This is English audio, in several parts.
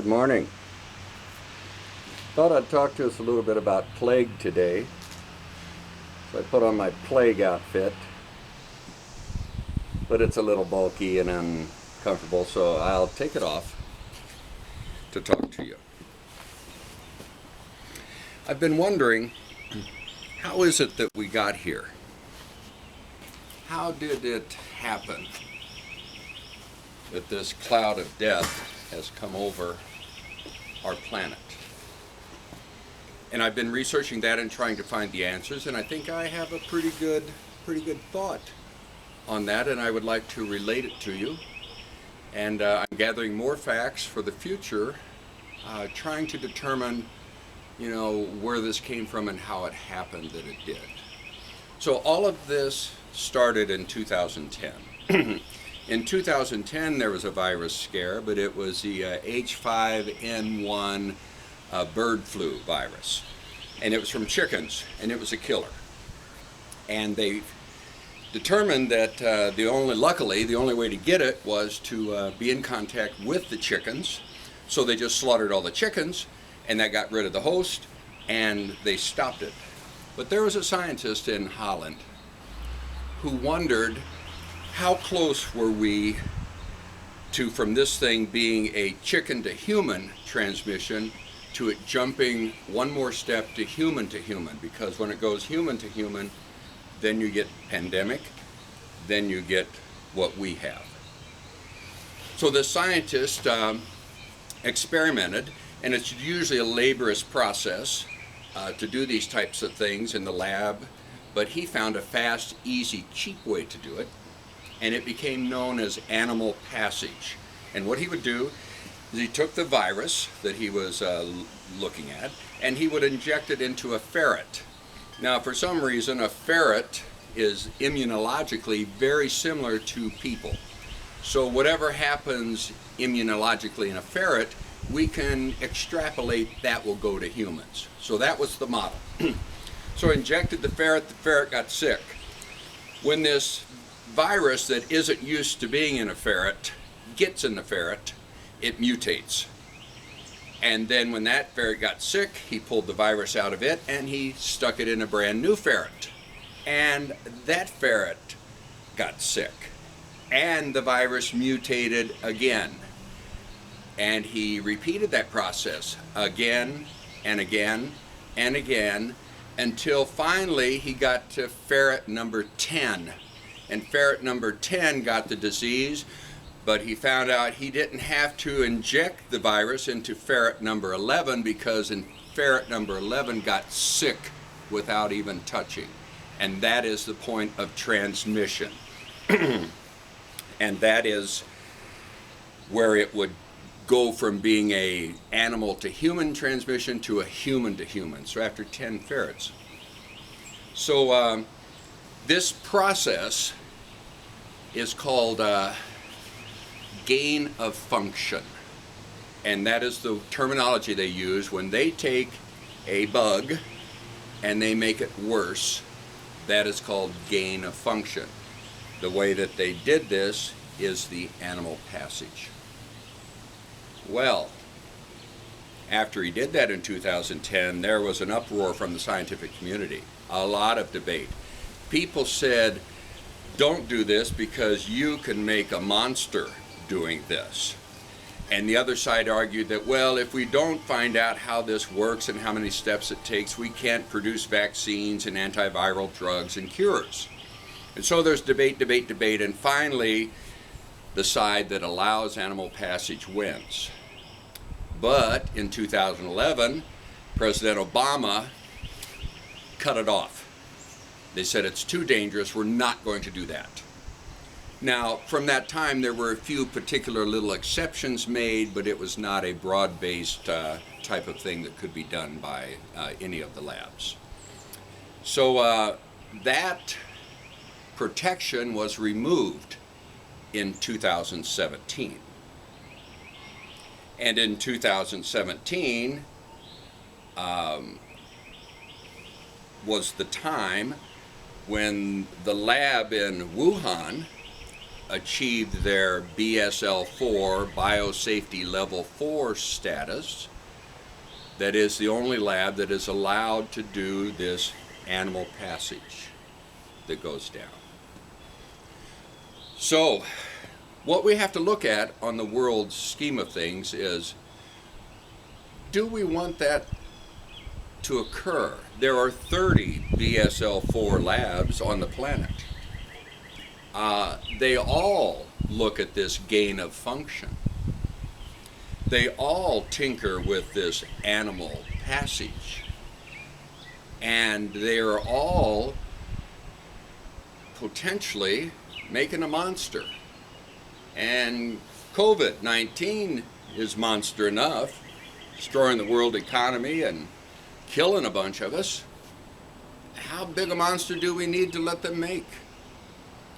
Good morning. Thought I'd talk to us a little bit about plague today. So I put on my plague outfit, but it's a little bulky and uncomfortable, so I'll take it off to talk to you. I've been wondering, how is it that we got here? How did it happen that this cloud of death has come over our planet? And I've been researching that and trying to find the answers, and I think I have a pretty good thought on that, and I would like to relate it to you. And I'm gathering more facts for the future, trying to determine, where this came from and how it happened that it did. So all of this started in 2010. In 2010, there was a virus scare, but it was the H5N1 bird flu virus. And it was from chickens, and it was a killer. And they determined that the only way to get it was to be in contact with the chickens. So they just slaughtered all the chickens, and that got rid of the host, and they stopped it. But there was a scientist in Holland who wondered, how close were we to, from this thing being a chicken to human transmission, to it jumping one more step to human, because when it goes human to human, then you get pandemic, then you get what we have. So the scientist experimented, and it's usually a laborious process to do these types of things in the lab, but he found a fast, easy, cheap way to do it, and it became known as animal passage. And what he would do is he took the virus that he was looking at, and he would inject it into a ferret. Now, for some reason, a ferret is immunologically very similar to people. So whatever happens immunologically in a ferret, we can extrapolate that will go to humans. So that was the model. So injected the ferret got sick. When this virus that isn't used to being in a ferret gets in the ferret, it mutates. And then when that ferret got sick, he pulled the virus out of it and he stuck it in a brand new ferret. And that ferret got sick. And the virus mutated again. And he repeated that process again and again and again until finally he got to ferret number 10. And ferret number 10 got the disease, but he found out he didn't have to inject the virus into ferret number 11 because ferret number 11 got sick without even touching. And that is the point of transmission. And that is where it would go from being a animal to human transmission to a human to human. So after 10 ferrets. So this process is called gain of function. And that is the terminology they use when they take a bug and they make it worse. That is called gain of function. The way that they did this is the animal passage. Well, after he did that in 2010, there was an uproar from the scientific community, a lot of debate. People said, don't do this because you can make a monster doing this. And the other side argued that, well, if we don't find out how this works and how many steps it takes, we can't produce vaccines and antiviral drugs and cures. And so there's debate, and finally, the side that allows animal passage wins. But in 2011, President Obama cut it off. They said it's too dangerous, we're not going to do that. Now, from that time, there were a few particular little exceptions made, but it was not a broad-based type of thing that could be done by any of the labs. So that protection was removed in 2017. And in 2017 was the time when the lab in Wuhan achieved their BSL-4, Biosafety Level 4 status. That is the only lab that is allowed to do this animal passage that goes down. So, what we have to look at on the world scheme of things is, do we want that to occur? There are 30 BSL-4 labs on the planet. They all look at this gain of function. They all tinker with this animal passage. And they are all potentially making a monster. And COVID-19 is monster enough, destroying the world economy and killing a bunch of us. How big a monster do we need to let them make?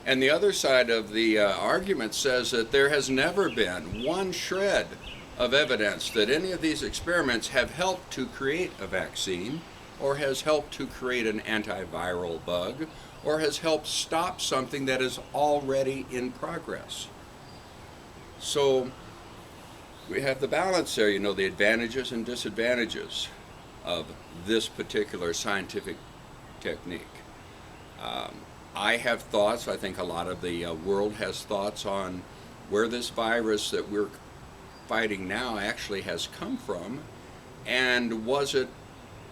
And the other side of the argument says that there has never been one shred of evidence that any of these experiments have helped to create a vaccine, or has helped to create an antiviral bug, or has helped stop something that is already in progress. So we have the balance there, you know, the advantages and disadvantages of this particular scientific technique. I have thoughts, I think a lot of the world has thoughts on where this virus that we're fighting now actually has come from, and was it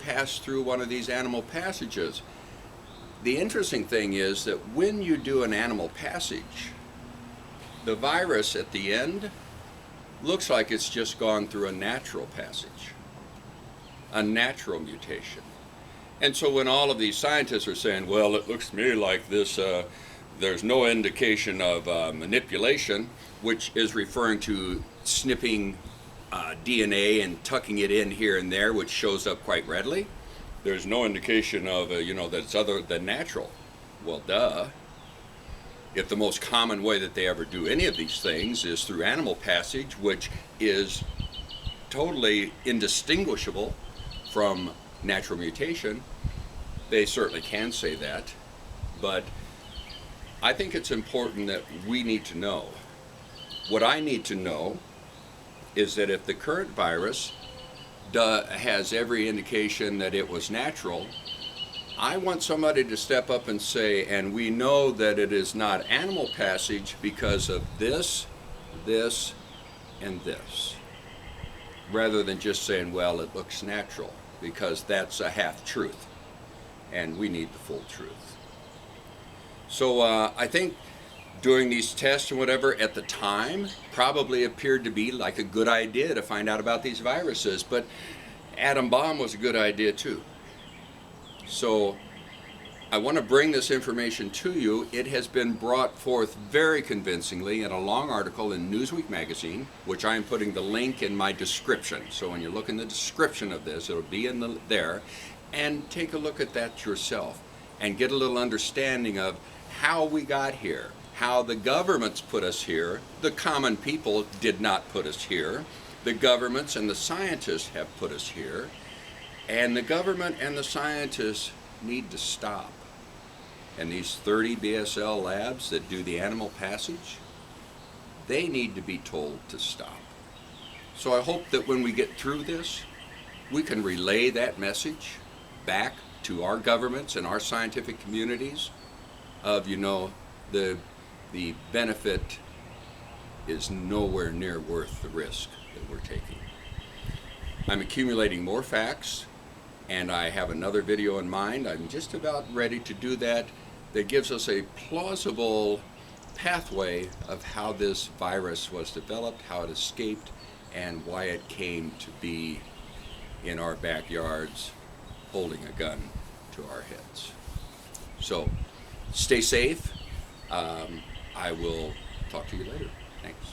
passed through one of these animal passages. The interesting thing is that when you do an animal passage, the virus at the end looks like it's just gone through a natural passage, a natural mutation. And so when all of these scientists are saying, well, it looks to me like this, there's no indication of manipulation, which is referring to snipping DNA and tucking it in here and there, which shows up quite readily. There's no indication of, you know, that it's other than natural. Well, duh. If the most common way that they ever do any of these things is through animal passage, which is totally indistinguishable from natural mutation, they certainly can say that. But I think it's important that we need to know. What I need to know is that if the current virus has every indication that it was natural, I want somebody to step up and say, and we know that it is not animal passage because of this, this, and this, rather than just saying, well, it looks natural, because that's a half-truth, and we need the full truth. So I think doing these tests and whatever at the time probably appeared to be like a good idea to find out about these viruses, but atom bomb was a good idea too. So I want to bring this information to you. It has been brought forth very convincingly in a long article in Newsweek magazine, which I am putting the link in my description. So when you look in the description of this, it'll be in there, and take a look at that yourself and get a little understanding of how we got here, how the governments put us here. The common people did not put us here. The governments and the scientists have put us here, and the government and the scientists need to stop. And these 30 BSL labs that do the animal passage, they need to be told to stop. So I hope that when we get through this, we can relay that message back to our governments and our scientific communities of, you know, the benefit is nowhere near worth the risk that we're taking. I'm accumulating more facts, and I have another video in mind. I'm just about ready to do that gives us a plausible pathway of how this virus was developed, how it escaped, and why it came to be in our backyards holding a gun to our heads. So stay safe. I will talk to you later. Thanks.